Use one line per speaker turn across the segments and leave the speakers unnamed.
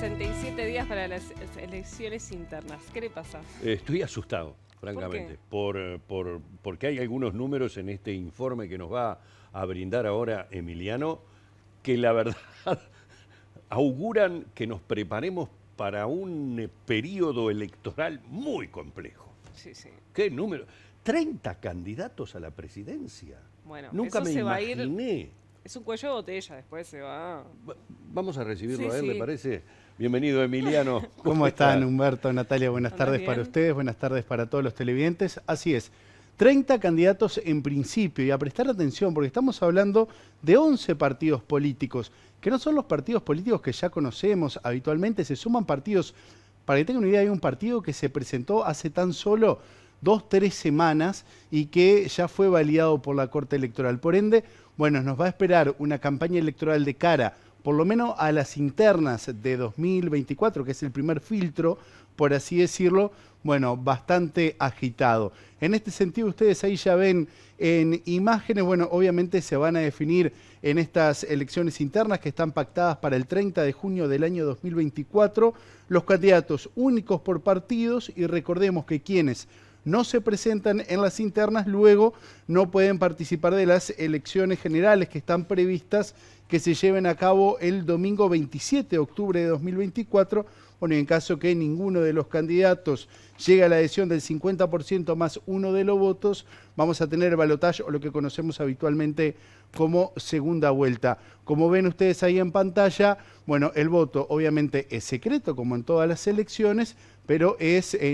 67 días para las elecciones internas. ¿Qué le pasa?
Estoy asustado, francamente, porque hay algunos números en este informe que nos va a brindar ahora Emiliano que la verdad auguran que nos preparemos para un periodo electoral muy complejo.
Sí, sí.
¿Qué número? 30 candidatos a la presidencia.
Bueno,
Nunca
eso
me
se va
imaginé.
a ir. Es un cuello de botella, después se va.
Vamos a recibirlo
Sí,
a él,
sí.
¿le parece? Bienvenido, Emiliano.
¿Cómo están, Humberto, Natalia? Buenas tardes
bien.
para ustedes, buenas tardes para todos los televidentes. Así es, 30 candidatos en principio, y a prestar atención, porque estamos hablando de 11 partidos políticos, que no son los partidos políticos que ya conocemos habitualmente, se suman partidos. Para que tengan una idea, hay un partido que se presentó hace tan solo 2-3 semanas y que ya fue validado por la Corte Electoral. Por ende, bueno, nos va a esperar una campaña electoral de cara, por lo menos a las internas de 2024, que es el primer filtro, por así decirlo, bueno, bastante agitado. En este sentido, ustedes ahí ya ven en imágenes, bueno, obviamente se van a definir en estas elecciones internas que están pactadas para el 30 de junio del año 2024, los candidatos únicos por partidos, y recordemos que quienes no se presentan en las internas luego no pueden participar de las elecciones generales que están previstas que se lleven a cabo el domingo 27 de octubre de 2024. Bueno, y en caso que ninguno de los candidatos llegue a la adhesión del 50% más uno de los votos, vamos a tener balotaje o lo que conocemos habitualmente como segunda vuelta. Como ven ustedes ahí en pantalla, bueno, el voto obviamente es secreto como en todas las elecciones, pero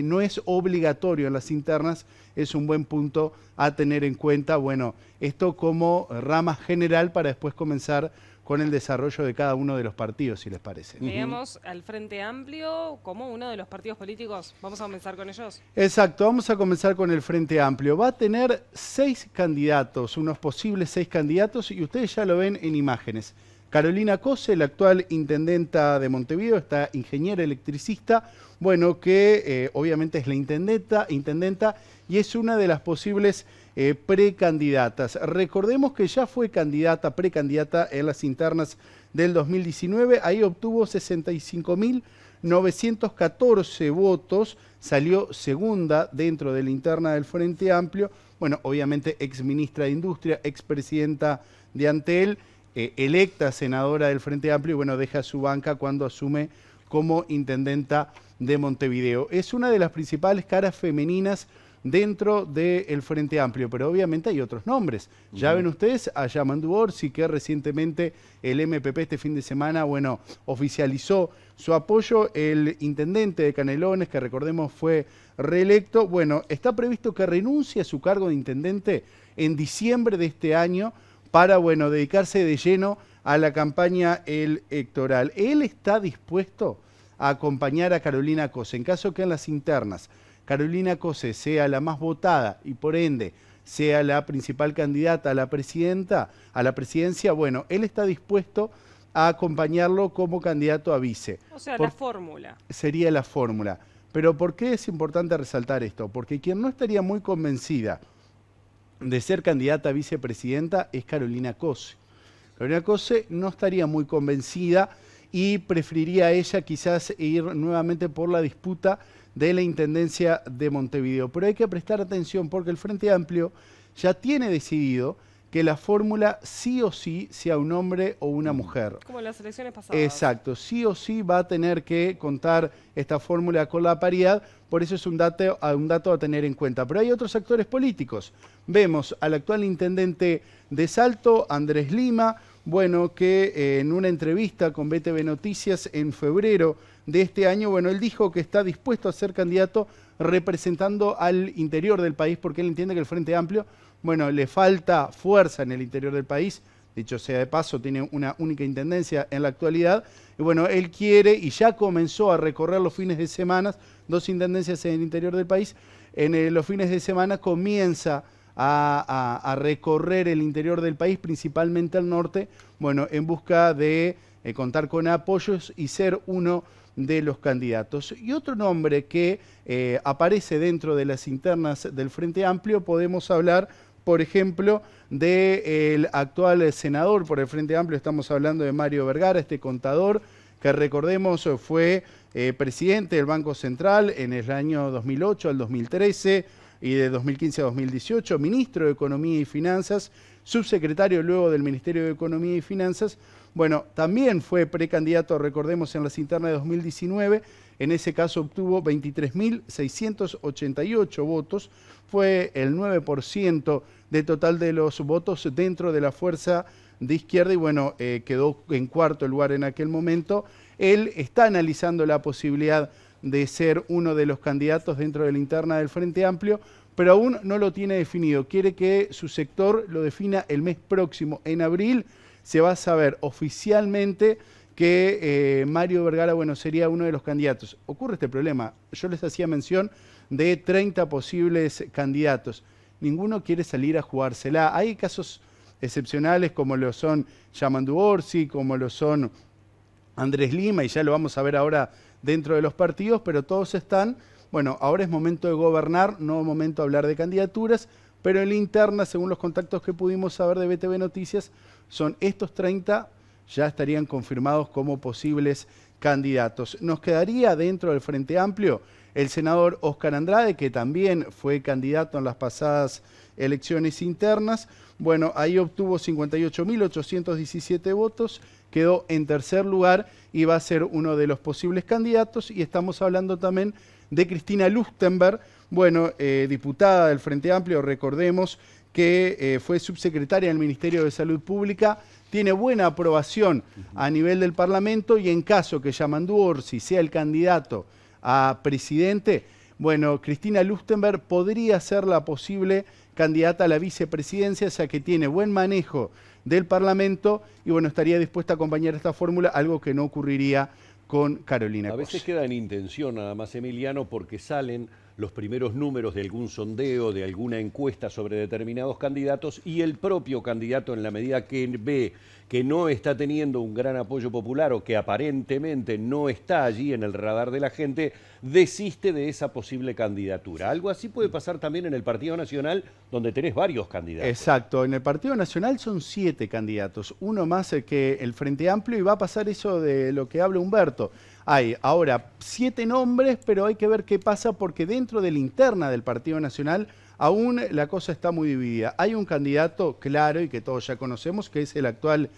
no es obligatorio en las internas, es un buen punto a tener en cuenta. Bueno, esto como rama general para después comenzar con el desarrollo de cada uno de los partidos, si les parece.
Veamos al Frente Amplio como uno de los partidos políticos. Vamos a comenzar con ellos.
Exacto, vamos a comenzar con el Frente Amplio. Va a tener 6 candidatos, unos posibles 6 candidatos, y ustedes ya lo ven en imágenes. Carolina Cose, la actual intendenta de Montevideo, esta ingeniera electricista, bueno, que obviamente es la intendenta y es una de las posibles precandidatas. Recordemos que ya fue precandidata en las internas del 2019, ahí obtuvo 65.914 votos, salió segunda dentro de la interna del Frente Amplio, bueno, obviamente exministra de Industria, expresidenta de Antel, electa senadora del Frente Amplio y bueno, deja su banca cuando asume como intendenta de Montevideo. Es una de las principales caras femeninas dentro del Frente Amplio, pero obviamente hay otros nombres. Ya ven ustedes a Yamandu Orsi, que recientemente el MPP este fin de semana, bueno, oficializó su apoyo. El intendente de Canelones, que recordemos fue reelecto, bueno, está previsto que renuncie a su cargo de intendente en diciembre de este año para, bueno, dedicarse de lleno a la campaña electoral. Él está dispuesto a acompañar a Carolina Cose en caso que en las internas Carolina Cose sea la más votada y por ende sea la principal candidata a la presidencia, bueno, él está dispuesto a acompañarlo como candidato a vice.
O sea, la fórmula.
Sería la fórmula. Pero ¿por qué es importante resaltar esto? Porque quien no estaría muy convencida de ser candidata a vicepresidenta es Carolina Cose. Carolina Cose no estaría muy convencida y preferiría ella quizás ir nuevamente por la disputa de la Intendencia de Montevideo. Pero hay que prestar atención porque el Frente Amplio ya tiene decidido que la fórmula sí o sí sea un hombre o una mujer.
Como en las elecciones pasadas.
Exacto, sí o sí va a tener que contar esta fórmula con la paridad, por eso es un dato a tener en cuenta. Pero hay otros actores políticos. Vemos al actual intendente de Salto, Andrés Lima, bueno, que en una entrevista con BTV Noticias en febrero de este año, bueno, él dijo que está dispuesto a ser candidato representando al interior del país, porque él entiende que el Frente Amplio, bueno, le falta fuerza en el interior del país. Dicho sea de paso, tiene una única intendencia en la actualidad. Y bueno, él quiere y ya comenzó a recorrer los fines de semana, 2 intendencias en el interior del país. En los fines de semana comienza a recorrer el interior del país, principalmente al norte, bueno, en busca de contar con apoyos y ser uno de los candidatos. Y otro nombre que aparece dentro de las internas del Frente Amplio, podemos hablar, por ejemplo, del actual senador por el Frente Amplio, estamos hablando de Mario Vergara, este contador que recordemos fue presidente del Banco Central en el año 2008 al 2013 y de 2015 a 2018, ministro de Economía y Finanzas, subsecretario luego del Ministerio de Economía y Finanzas. Bueno, también fue precandidato, recordemos, en las internas de 2019. En ese caso obtuvo 23.688 votos. Fue el 9% de total de los votos dentro de la fuerza de izquierda y bueno, quedó en cuarto lugar en aquel momento. Él está analizando la posibilidad de ser uno de los candidatos dentro de la interna del Frente Amplio, pero aún no lo tiene definido. Quiere que su sector lo defina el mes próximo. En abril se va a saber oficialmente que Mario Vergara, bueno, sería uno de los candidatos. Ocurre este problema. Yo les hacía mención de 30 posibles candidatos. Ninguno quiere salir a jugársela. Hay casos excepcionales como lo son Yamandu Orsi, como lo son Andrés Lima, y ya lo vamos a ver ahora dentro de los partidos, pero todos están, bueno, ahora es momento de gobernar, no momento de hablar de candidaturas, pero en la interna, según los contactos que pudimos saber de BTV Noticias, son estos 30, ya estarían confirmados como posibles candidatos. Nos quedaría dentro del Frente Amplio el senador Óscar Andrade, que también fue candidato en las pasadas elecciones internas. Bueno, ahí obtuvo 58.817 votos, quedó en tercer lugar y va a ser uno de los posibles candidatos. Y estamos hablando también de Cristina Lustenberg, bueno, diputada del Frente Amplio, recordemos que fue subsecretaria del Ministerio de Salud Pública, tiene buena aprobación a nivel del Parlamento y en caso que Yamandu Orsi sea el candidato a presidente, bueno, Cristina Lustenberg podría ser la posible candidata a la vicepresidencia, ya que tiene buen manejo del Parlamento y bueno, estaría dispuesta a acompañar esta fórmula, algo que no ocurriría con Carolina Cose.
A veces queda en intención nada más, Emiliano, porque salen los primeros números de algún sondeo, de alguna encuesta sobre determinados candidatos y el propio candidato, en la medida que ve que no está teniendo un gran apoyo popular o que aparentemente no está allí en el radar de la gente, desiste de esa posible candidatura. Algo así puede pasar también en el Partido Nacional, donde tenés varios candidatos.
Exacto, en el Partido Nacional son 7 candidatos, uno más que el Frente Amplio, y va a pasar eso de lo que habla Humberto. Hay ahora 7 nombres, pero hay que ver qué pasa porque dentro de la interna del Partido Nacional aún la cosa está muy dividida. Hay un candidato claro y que todos ya conocemos, que es el actual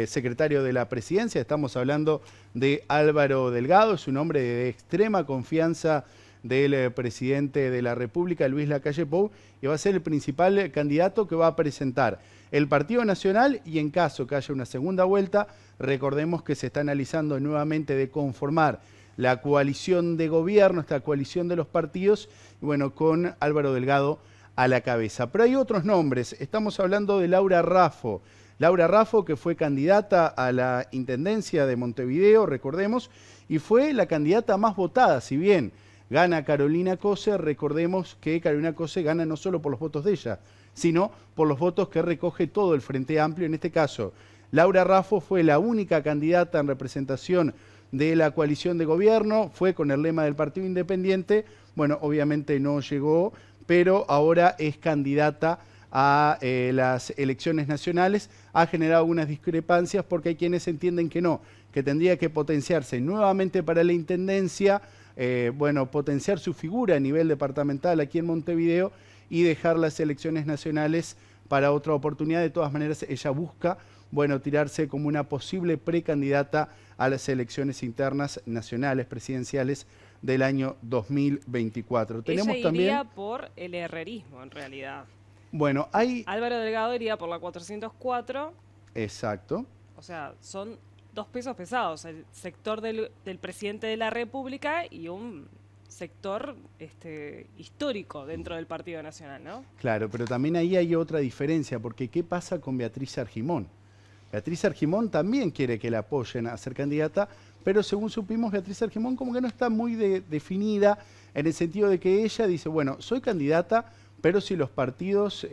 secretario de la Presidencia. Estamos hablando de Álvaro Delgado, es un hombre de extrema confianza del presidente de la República, Luis Lacalle Pou, y va a ser el principal candidato que va a presentar el Partido Nacional y en caso que haya una segunda vuelta, recordemos que se está analizando nuevamente de conformar la coalición de gobierno, esta coalición de los partidos, y bueno, con Álvaro Delgado a la cabeza. Pero hay otros nombres, estamos hablando de Laura Raffo. Laura Raffo, que fue candidata a la Intendencia de Montevideo, recordemos, y fue la candidata más votada, si bien gana Carolina Cose, recordemos que Carolina Cose gana no solo por los votos de ella, sino por los votos que recoge todo el Frente Amplio. En este caso, Laura Raffo fue la única candidata en representación de la coalición de gobierno, fue con el lema del Partido Independiente, bueno, obviamente no llegó, pero ahora es candidata a las elecciones nacionales. Ha generado algunas discrepancias porque hay quienes entienden que no, que tendría que potenciarse nuevamente para la Intendencia, bueno, potenciar su figura a nivel departamental aquí en Montevideo y dejar las elecciones nacionales para otra oportunidad. De todas maneras, ella busca, bueno, tirarse como una posible precandidata a las elecciones internas nacionales, presidenciales del año 2024.
Ella iría por el herrerismo, en realidad.
Bueno, hay...
Álvaro Delgado iría por la 404.
Exacto.
O sea, son 2 pesos pesados, el sector del presidente de la República y un sector histórico dentro del Partido Nacional, ¿no?
Claro, pero también ahí hay otra diferencia, porque ¿qué pasa con Beatriz Argimón? Beatriz Argimón también quiere que la apoyen a ser candidata, pero según supimos, Beatriz Argimón como que no está muy definida en el sentido de que ella dice, bueno, soy candidata, pero si los partidos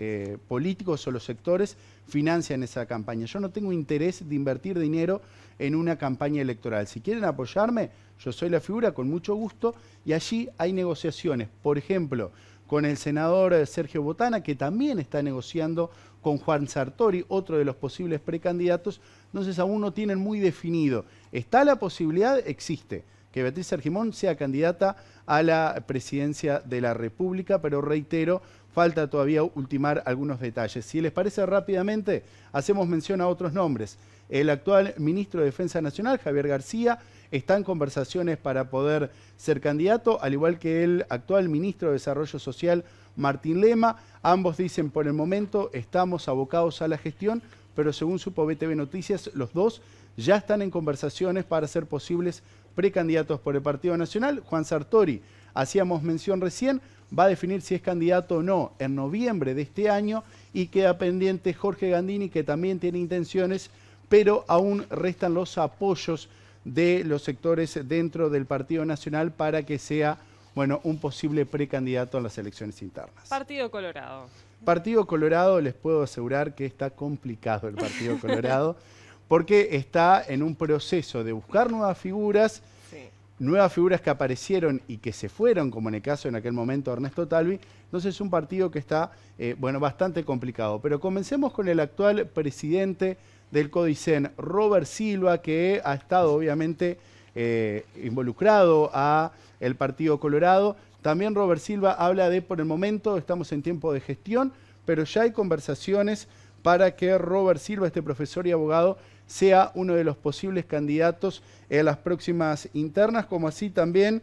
políticos o los sectores financian esa campaña. Yo no tengo interés de invertir dinero en una campaña electoral. Si quieren apoyarme, yo soy la figura con mucho gusto y allí hay negociaciones. Por ejemplo, con el senador Sergio Botana, que también está negociando con Juan Sartori, otro de los posibles precandidatos. Entonces aún no tienen muy definido. ¿Está la posibilidad? Existe, que Beatriz Argimón sea candidata a la presidencia de la República, pero reitero, falta todavía ultimar algunos detalles. Si les parece rápidamente, hacemos mención a otros nombres. El actual ministro de Defensa Nacional, Javier García, está en conversaciones para poder ser candidato, al igual que el actual ministro de Desarrollo Social, Martín Lema. Ambos dicen, por el momento estamos abocados a la gestión, pero según supo BTV Noticias, los dos ya están en conversaciones para ser posibles precandidatos por el Partido Nacional. Juan Sartori, hacíamos mención recién, va a definir si es candidato o no en noviembre de este año, y queda pendiente Jorge Gandini, que también tiene intenciones, pero aún restan los apoyos de los sectores dentro del Partido Nacional para que sea, bueno, un posible precandidato en las elecciones internas.
Partido Colorado.
Partido Colorado, les puedo asegurar que está complicado el Partido Colorado, porque está en un proceso de buscar nuevas figuras, nuevas figuras que aparecieron y que se fueron, como en el caso en aquel momento de Ernesto Talvi. Entonces es un partido que está, bueno, bastante complicado. Pero comencemos con el actual presidente del CODICEN, Robert Silva, que ha estado obviamente involucrado a el Partido Colorado. También Robert Silva habla de, por el momento, estamos en tiempo de gestión, pero ya hay conversaciones para que Robert Silva, este profesor y abogado, sea uno de los posibles candidatos en las próximas internas, como así también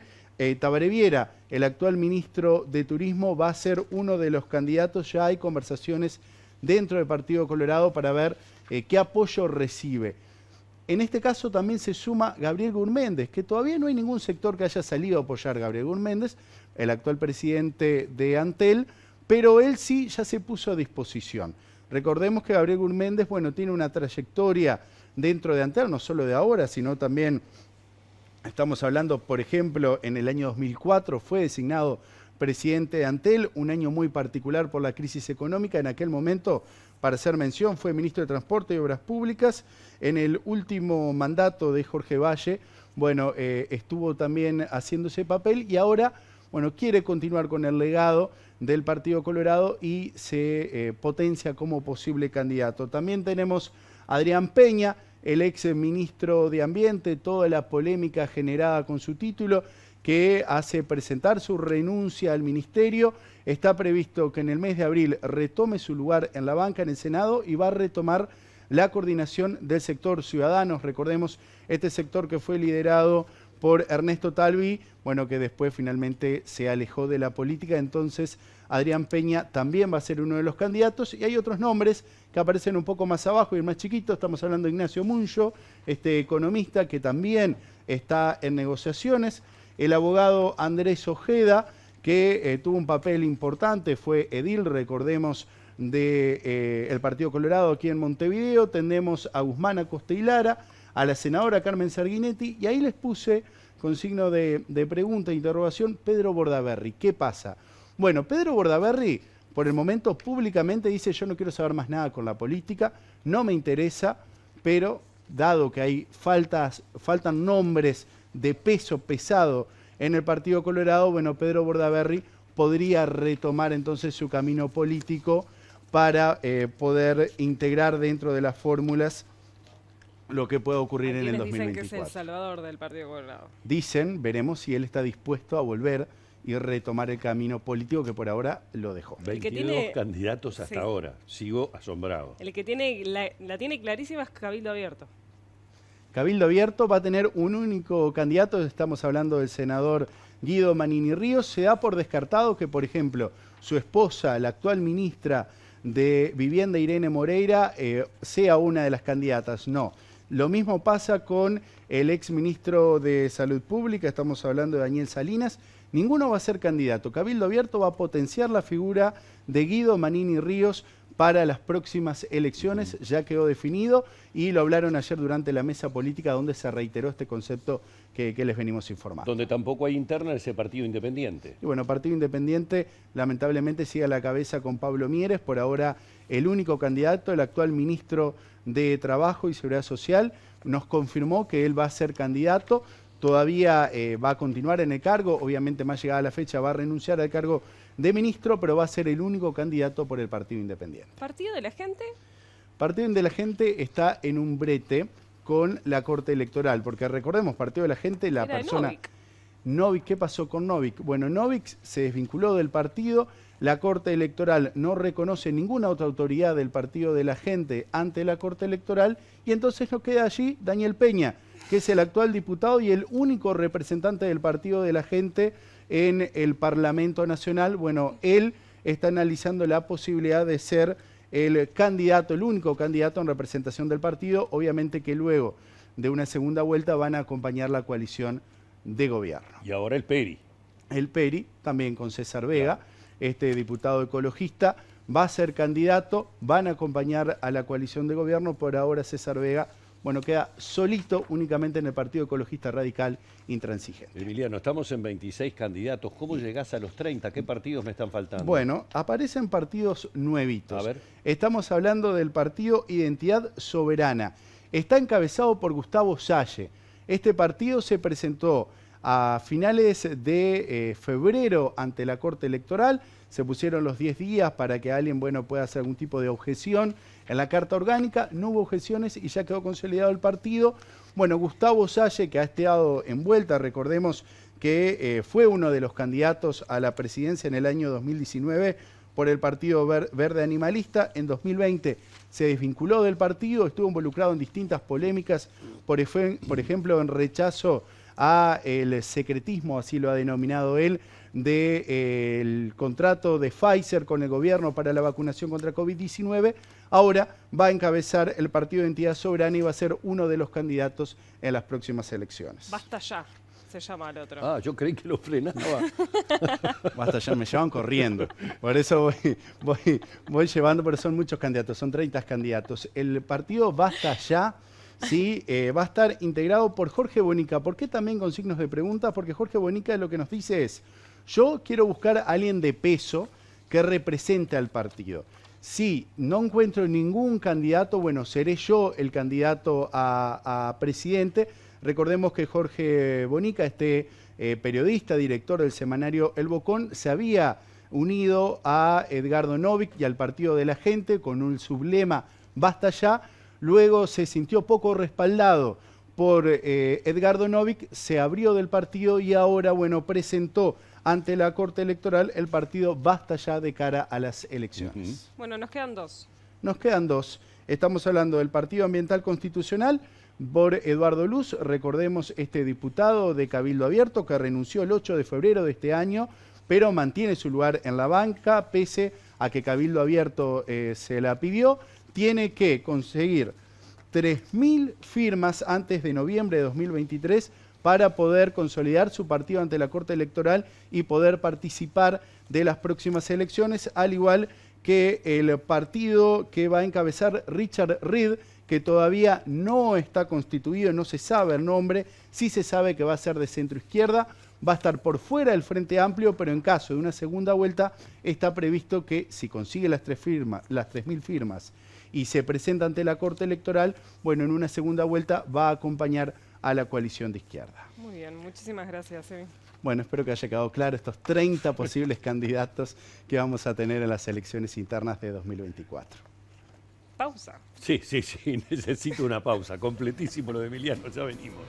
Tabaré Viera, el actual ministro de Turismo, va a ser uno de los candidatos. Ya hay conversaciones dentro del Partido Colorado para ver qué apoyo recibe. En este caso también se suma Gabriel Gurméndez, que todavía no hay ningún sector que haya salido a apoyar a Gabriel Gurméndez, el actual presidente de Antel, pero él sí ya se puso a disposición. Recordemos que Gabriel Gurméndez, bueno, tiene una trayectoria dentro de Antel, no solo de ahora, sino también, estamos hablando, por ejemplo, en el año 2004 fue designado presidente de Antel, un año muy particular por la crisis económica. En aquel momento, para hacer mención, fue ministro de Transporte y Obras Públicas. En el último mandato de Jorge Valle, bueno, estuvo también haciendo ese papel, y ahora, bueno, quiere continuar con el legado del Partido Colorado y se potencia como posible candidato. También tenemos a Adrián Peña, el ex ministro de Ambiente, toda la polémica generada con su título, que hace presentar su renuncia al ministerio. Está previsto que en el mes de abril retome su lugar en la banca en el Senado y va a retomar la coordinación del sector Ciudadanos. Recordemos, este sector que fue liderado por Ernesto Talvi, bueno, que después finalmente se alejó de la política. Entonces Adrián Peña también va a ser uno de los candidatos, y hay otros nombres que aparecen un poco más abajo y más chiquitos. Estamos hablando de Ignacio Muncho, este economista que también está en negociaciones. El abogado Andrés Ojeda, que tuvo un papel importante, fue edil, recordemos, del Partido Colorado aquí en Montevideo. Tenemos a Guzmán Acosta y Lara, a la senadora Carmen Sanguinetti, y ahí les puse, con signo de pregunta e interrogación, Pedro Bordaberry. ¿Qué pasa? Bueno, Pedro Bordaberry, por el momento, públicamente dice: yo no quiero saber más nada con la política, no me interesa, pero dado que hay faltan nombres de peso pesado en el Partido Colorado, bueno, Pedro Bordaberry podría retomar entonces su camino político para poder integrar dentro de las fórmulas lo que pueda ocurrir en el 2024.
Dicen que es el salvador del Partido Colorado.
Dicen, veremos si él está dispuesto a volver y retomar el camino político que por ahora lo dejó.
22 candidatos hasta ahora. Sigo asombrado.
El que tiene la tiene clarísima es Cabildo Abierto.
Cabildo Abierto va a tener un único candidato. Estamos hablando del senador Guido Manini Ríos. Se da por descartado que, por ejemplo, su esposa, la actual ministra de Vivienda, Irene Moreira, sea una de las candidatas. No. Lo mismo pasa con el ex ministro de Salud Pública, estamos hablando de Daniel Salinas. Ninguno va a ser candidato. Cabildo Abierto va a potenciar la figura de Guido Manini Ríos para las próximas elecciones. Ya quedó definido y lo hablaron ayer durante la mesa política, donde se reiteró este concepto que les venimos informando.
Donde tampoco hay interna ese partido independiente.
Y bueno, Partido Independiente lamentablemente sigue a la cabeza con Pablo Mieres, por ahora el único candidato. El actual ministro de Trabajo y Seguridad Social nos confirmó que él va a ser candidato. Todavía va a continuar en el cargo, obviamente más llegada la fecha va a renunciar al cargo de ministro, pero va a ser el único candidato por el Partido Independiente.
¿Partido de la Gente?
Partido de la Gente está en un brete con la Corte Electoral, porque recordemos, Partido de la Gente, la
Era de
persona...
Novik.
Novik, ¿qué pasó con Novik? Bueno, Novik se desvinculó del partido, la Corte Electoral no reconoce ninguna otra autoridad del Partido de la Gente ante la Corte Electoral y entonces nos queda allí Daniel Peña, que es el actual diputado y el único representante del Partido de la Gente en el Parlamento Nacional. Bueno, él está analizando la posibilidad de ser el candidato, el único candidato en representación del partido, obviamente que luego de una segunda vuelta van a acompañar la coalición de gobierno.
Y ahora el Peri.
El Peri, también con César Vega, este diputado ecologista, va a ser candidato, van a acompañar a la coalición de gobierno. Por ahora César Vega, bueno, queda solito únicamente en el Partido Ecologista Radical Intransigente.
Emiliano, estamos en 26 candidatos. ¿Cómo llegás a los 30? ¿Qué partidos me están faltando?
Bueno, aparecen partidos nuevitos.
A ver.
Estamos hablando del partido Identidad Soberana. Está encabezado por Gustavo Salle. Este partido se presentó a finales de febrero ante la Corte Electoral. Se pusieron los 10 días para que alguien, bueno, pueda hacer algún tipo de objeción en la Carta Orgánica. No hubo objeciones y ya quedó consolidado el partido. Bueno, Gustavo Salle, que ha estado envuelta, recordemos que fue uno de los candidatos a la presidencia en el año 2019 por el Partido Verde Animalista. En 2020 se desvinculó del partido, estuvo involucrado en distintas polémicas, por ejemplo, en rechazo a el secretismo, así lo ha denominado él, del contrato de Pfizer con el gobierno para la vacunación contra COVID-19. Ahora va a encabezar el Partido de Identidad Soberana y va a ser uno de los candidatos en las próximas elecciones.
Basta ya, se llama el otro.
Ah, yo creí que lo frenaba.
Basta ya, me llevan corriendo. Por eso voy llevando, pero son muchos candidatos, son 30 candidatos. El partido Basta Ya, sí, va a estar integrado por Jorge Bonica. ¿Por qué también con signos de pregunta? Porque Jorge Bonica lo que nos dice es, yo quiero buscar a alguien de peso que represente al partido. Si no encuentro ningún candidato, bueno, seré yo el candidato a presidente. Recordemos que Jorge Bonica, periodista, director del semanario El Bocón, se había unido a Edgardo Novik y al Partido de la Gente con un sublema Basta Ya. Luego se sintió poco respaldado por Edgardo Novik, se abrió del partido y ahora, bueno, presentó ante la Corte Electoral el partido Basta Ya de cara a las elecciones.
Bueno, nos quedan dos.
Nos quedan dos. Estamos hablando del Partido Ambiental Constitucional por Eduardo Luz. Recordemos este diputado de Cabildo Abierto que renunció el 8 de febrero de este año, pero mantiene su lugar en la banca, pese a que Cabildo Abierto se la pidió. Tiene que conseguir 3.000 firmas antes de noviembre de 2023 para poder consolidar su partido ante la Corte Electoral y poder participar de las próximas elecciones, al igual que el partido que va a encabezar Richard Reed, que todavía no está constituido, no se sabe el nombre, sí se sabe que va a ser de centro izquierda, va a estar por fuera del Frente Amplio, pero en caso de una segunda vuelta está previsto que si consigue las 3.000 firmas y se presenta ante la Corte Electoral, bueno, en una segunda vuelta va a acompañar a la coalición de izquierda.
Muy bien, muchísimas gracias, Emi.
Bueno, espero que haya quedado claro estos 30 posibles candidatos que vamos a tener en las elecciones internas de 2024.
Pausa.
Sí, necesito una pausa. Completísimo lo de Emiliano, ya venimos.